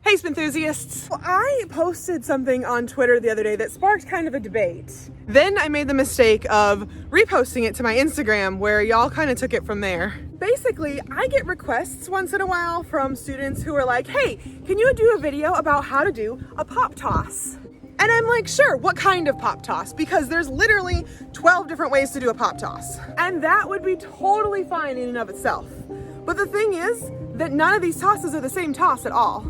Hey, spin enthusiasts! Well, I posted something on Twitter the other day that sparked kind of a debate. Then I made the mistake of reposting it to my Instagram, where y'all kind of took it from there. Basically, I get requests once in a while from students who are like, hey, can you do a video about how to do a pop toss? And I'm like, sure, what kind of pop toss? Because there's literally 12 different ways to do a pop toss. And that would be totally fine in and of itself. But the thing is that none of these tosses are the same toss at all.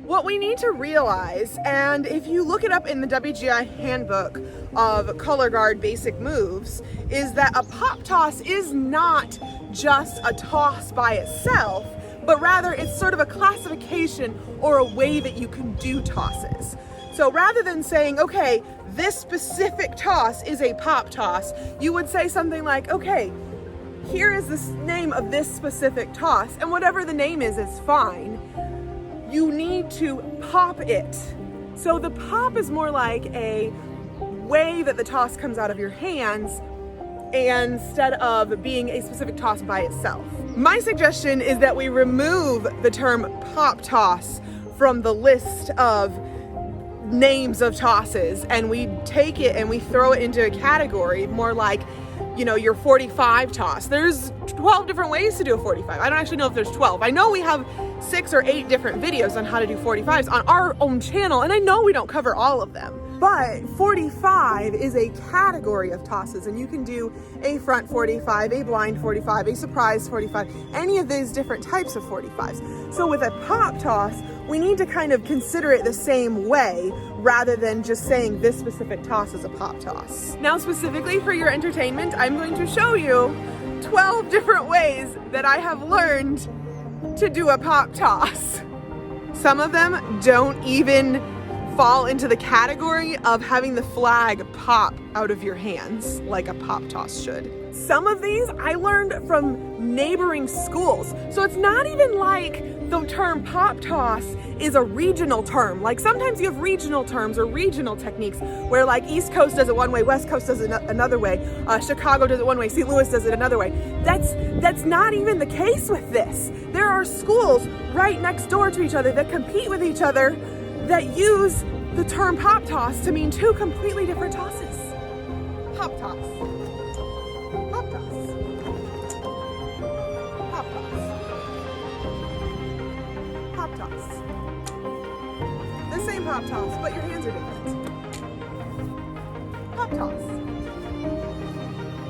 What we need to realize, and if you look it up in the WGI handbook of color guard basic moves, is that a pop toss is not just a toss by itself, but rather it's sort of a classification or a way that you can do tosses. So rather than saying, okay, this specific toss is a pop toss, you would say something like, okay, here is the name of this specific toss, and whatever the name is fine. You need to pop it. So the pop is more like a way that the toss comes out of your hands instead of being a specific toss by itself. My suggestion is that we remove the term pop toss from the list of names of tosses, and we take it and we throw it into a category more like, you know, your 45 toss. There's 12 different ways to do a 45. I don't actually know if there's 12. I know we have 6 or 8 different videos on how to do 45s on our own channel, and I know we don't cover all of them. But 45 is a category of tosses, and you can do a front 45, a blind 45, a surprise 45, any of these different types of 45s. So with a pop toss, we need to kind of consider it the same way rather than just saying this specific toss is a pop toss. Now, specifically for your entertainment, I'm going to show you 12 different ways that I have learned to do a pop toss. Some of them don't even fall into the category of having the flag pop out of your hands like a pop toss should. Some of these I learned from neighboring schools. So it's not even like the term pop toss is a regional term. Like sometimes you have regional terms or regional techniques where like East Coast does it one way, West Coast does it another way, Chicago does it one way, St. Louis does it another way. That's not even the case with this. There are schools right next door to each other that compete with each other that use the term pop toss to mean 2 completely different tosses. Pop toss. Pop toss. Pop toss. Pop toss. The same pop toss, but your hands are different. Pop toss.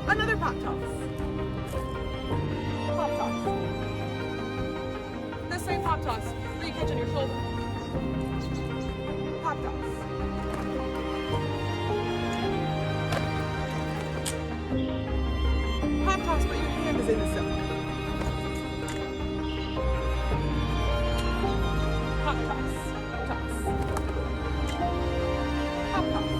Another pop toss. Pop toss. The same pop toss, but you catch on your shoulder. Pop toss. Pop toss, but your hand is in the silk. Pop toss. Toss. Pop toss.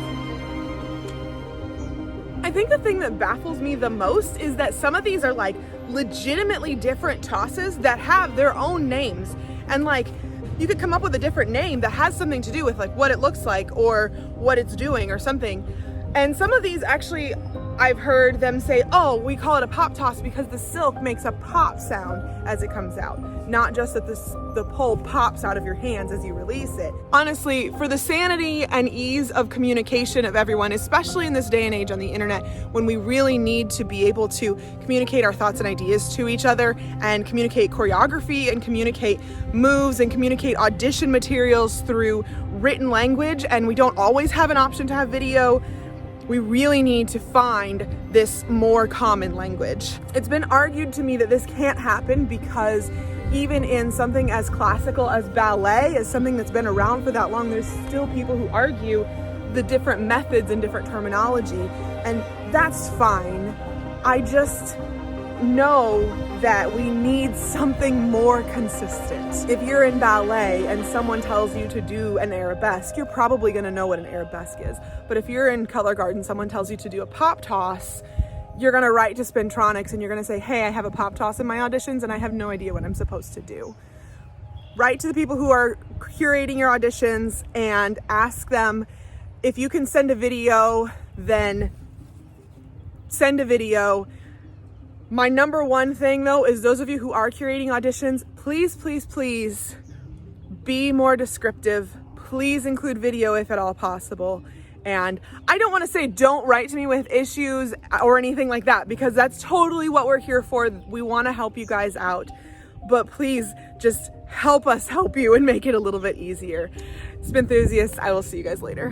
I think the thing that baffles me the most is that some of these are like legitimately different tosses that have their own names, and like you could come up with a different name that has something to do with like what it looks like or what it's doing or something. And some of these actually, I've heard them say, oh, we call it a pop toss because the silk makes a pop sound as it comes out, not just that the pole pops out of your hands as you release it. Honestly, for the sanity and ease of communication of everyone, especially in this day and age on the internet, when we really need to be able to communicate our thoughts and ideas to each other and communicate choreography and communicate moves and communicate audition materials through written language, and we don't always have an option to have video, we really need to find this more common language. It's been argued to me that this can't happen because even in something as classical as ballet, as something that's been around for that long, there's still people who argue the different methods and different terminology, and that's fine. I just know that we need something more consistent. If you're in ballet and someone tells you to do an arabesque, you're probably going to know what an arabesque is. But if you're in color guard and someone tells you to do a pop toss, you're going to write to Spintronics and you're going to say, hey, I have a pop toss in my auditions and I have no idea what I'm supposed to do. Write to the people who are curating your auditions and ask them, if you can send a video, then send a video. My number one thing though is those of you who are curating auditions, please, please, please Be more descriptive. Please include video if at all possible. And I don't want to say don't write to me with issues or anything like that, because that's totally what we're here for. We want to help you guys out. But please just help us help you and make it a little bit easier. Spinthusiasts, I will see you guys later.